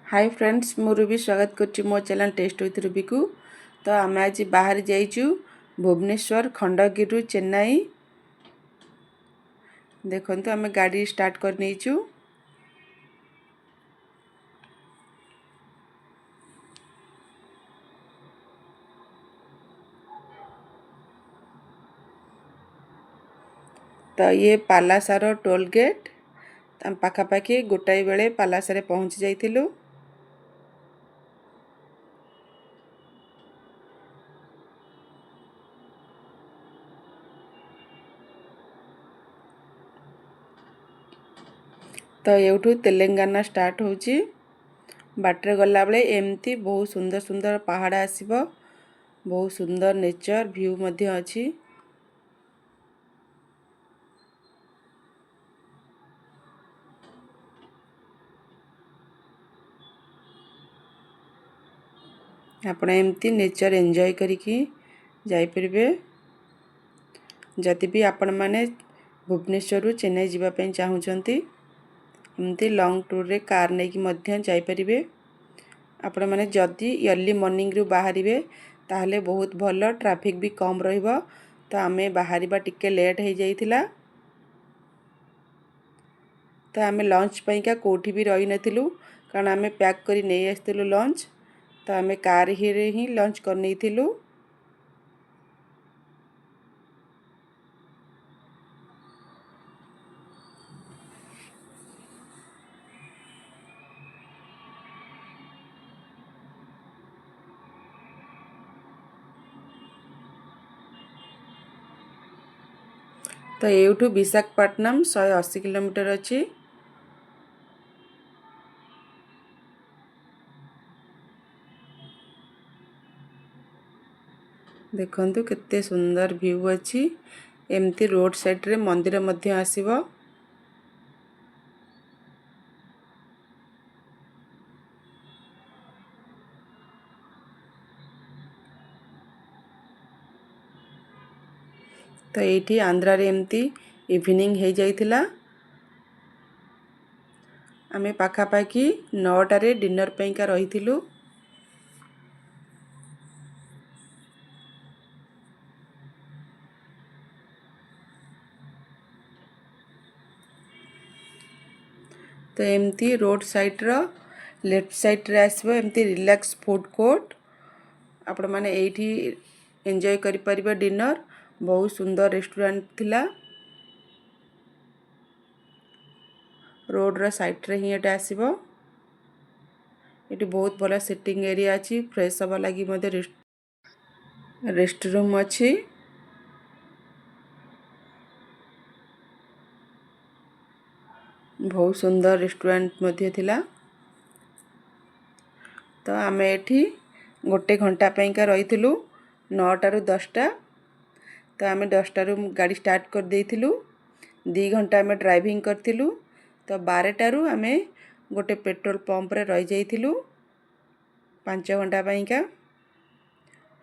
Hi friends मु Ruby स्वागत करछि मो चैनल टेस्ट विथ रूबी को। तो आम आज बाहर जाइचु भुवनेश्वर खंडगिरी चेन्नई। देखंतु आम गाड़ी स्टार्ट कर नैचु। तो ये पालासार टोल गेट आम पाखापाखि गोटाए बेले पालासारे पहुँची जाइथिलु। तो एठू तेलंगाना स्टार्ट होची। बाटरे गला बेले एमती बहुत सुंदर सुंदर पहाड़ आसीबो, बहुत सुंदर नेचर व्यू मध्य अछि। आपण एमती नेचर एंजॉय करिकी जाई परिबे। जति भी आपण माने भुवनेश्वर रु चेन्नई जीवा पई चाहुचंती एमती लॉन्ग टूर रे कार नै कि मध्य जाई परिबे। आपण माने जदि अर्ली मॉर्निंग रु बाहरिबे ताहले बहुत भलो, ट्रैफिक भी कम रहइबो। तो आमे बाहरिबा टिके लेट हो जाइथिला। तो आमे लंच पई का कोठी भी रही नथिलु, कारण आमे पैक करी नै आस्थिलु लंच। तो आमे कार ही लंच कर नैथिलु। तो एठू विशाखापट्टनम 180 किलोमीटर अछि। देखंतु केते सुंदर व्यू अछि। एमती रोड साइड रे मंदिर मध्य आसीबो। तो एठी आंध्रा रे एमती इवनिंग हो जाइथिला। आमे पाखापाखि 9टा रे डिनर पई का रहिथिलु। तो एमती रोड साइड रो लेफ्ट साइड रे आसबो एमती रिलैक्स फूड कोर्ट। आपण माने एठी एंजॉय करि परिबे डिनर। बहुत सुंदर रेस्टोरेंट थिला। रोड रो साइड रे ही एटा आसीबो। एटी बहुत भला सिटिंग एरिया अछि। फ्रेश हवा लागि मते रेस्ट रूम अछि। बहुत सुंदर रेस्टोरेंट मध्य थिला। तो आमे एठी गोटे घंटा पई का रहिथिलु 9टा रु 10टा। तो आमे 10टा रु गाड़ी स्टार्ट कर देइथिलु। 2 घंटा आमे ड्राइविंग करथिलु। तो 12टा रु आमे गोटे पेट्रोल पंप रे रहि जाइथिलु 5 घंटा पई का।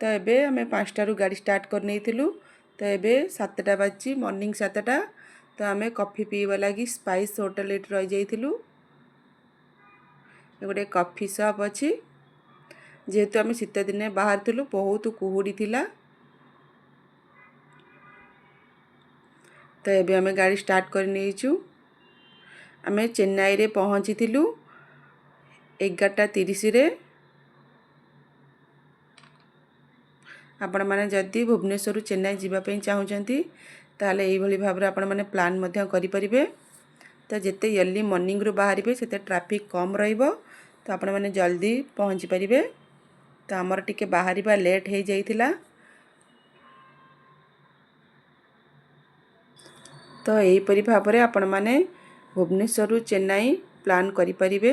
तो एबे आमे 5टा रु गाड़ी स्टार्ट कर नैथिलु। तो एबे 7टा बाजी मॉर्निंग 7टा। तो आमे कॉफी पीवा लागि स्पाइस होटल एट रहि जाइथिलु। एगोटे कॉफी शॉप अछि। जेहेतु आमे शीत दिने बाहर थिलु बहुत कुहुडी थिला। तो एबे आमे गाड़ी स्टार्ट कर नैचु। आमे चेन्नई रे पहुंची थिलु 11:30 रे। आपण माने जदि भुवनेश्वर चेन्नई जीवा पई चाहुचंती ताले एई भली भाबरे आपण माने प्लान मध्य करि परिबे। तो जेते अर्ली मॉर्निंग रु बाहरिबे सेते ट्रैफिक कम रहइबो। तो आपण माने जल्दी पहुंची परिबे। तो हमर टिके बाहरिबा लेट हो जाइथिला। तो एई परि भाबरे आपण माने भुवनेश्वर चेन्नई प्लान करि परिबे।